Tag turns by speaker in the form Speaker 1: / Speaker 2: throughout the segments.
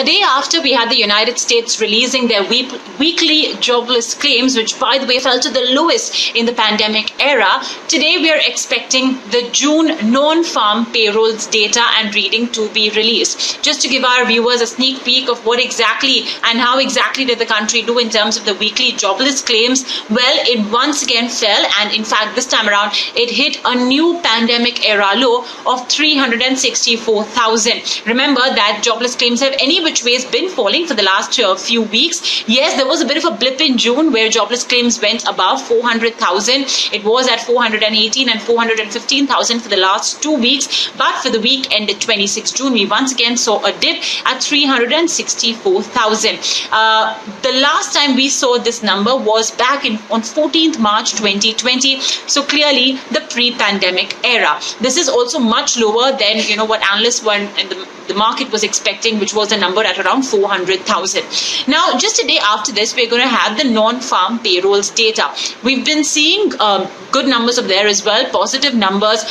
Speaker 1: day after we had the United States releasing their weekly jobless claims, which by the way fell to the lowest in the pandemic era, today we are expecting the June non-farm payrolls data and reading to be released. Just to give our viewers a sneak peek of what exactly and how exactly did the country do in terms of the weekly jobless claims, well, it once again fell, and in fact this time around it hit a new pandemic era low of 364,000. Remember that jobless claims have any which ways been falling for the last few weeks. Yes, there was a bit of a blip in June where jobless claims went above 400,000. It was at 418 and 415,000 for the last 2 weeks, but for the week ended 26 June, we once again saw a dip at 364,000. The last time we saw this number was back on 14th March 2020. So clearly the pre-pandemic era. This is also much lower than what analysts were in the market was expecting, which was a number at around 400,000. Now, just a day after this, we're going to have the non-farm payrolls data. We've been seeing good numbers of there as well, positive numbers.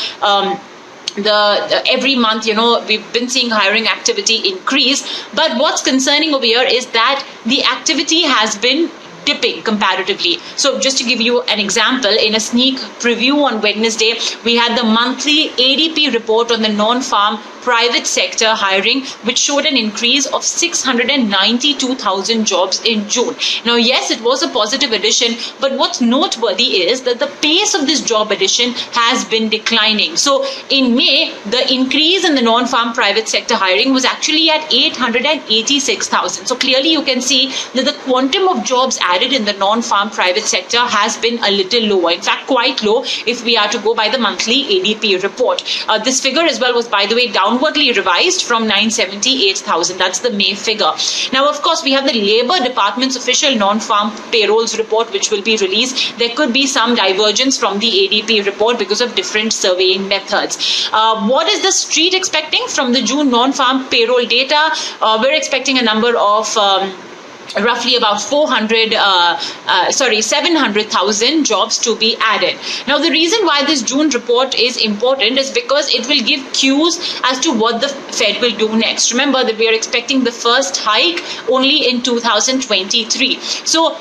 Speaker 1: Every month, we've been seeing hiring activity increase. But what's concerning over here is that the activity has been dipping comparatively. So just to give you an example, in a sneak preview on Wednesday, we had the monthly ADP report on the non-farm private sector hiring, which showed an increase of 692,000 jobs in June. Now, yes, it was a positive addition, but what's noteworthy is that the pace of this job addition has been declining. So in May, the increase in the non-farm private sector hiring was actually at 886,000. So clearly you can see that the quantum of jobs added in the non-farm private sector has been a little lower. In fact, quite low if we are to go by the monthly ADP report. This figure as well was, by the way, downwardly revised from 978,000. That's the May figure. Now, of course, we have the Labour Department's official non-farm payrolls report, which will be released. There could be some divergence from the ADP report because of different surveying methods. What is the street expecting from the June non-farm payroll data? We're expecting a number of roughly about 700,000 jobs to be added. Now, the reason why this June report is important is because it will give cues as to what the Fed will do next. Remember that we are expecting the first hike only in 2023. So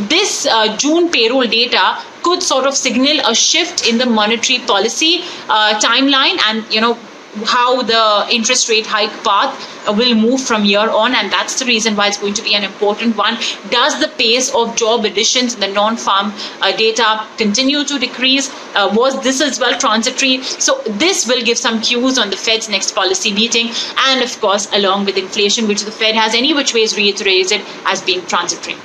Speaker 1: this June payroll data could sort of signal a shift in the monetary policy timeline, and how the interest rate hike path will move from here on, and that's the reason why it's going to be an important one. Does the pace of job additions in the non-farm data continue to decrease? Was this as well transitory? So this will give some cues on the Fed's next policy meeting, and of course along with inflation, which the Fed has any which ways reiterated as being transitory.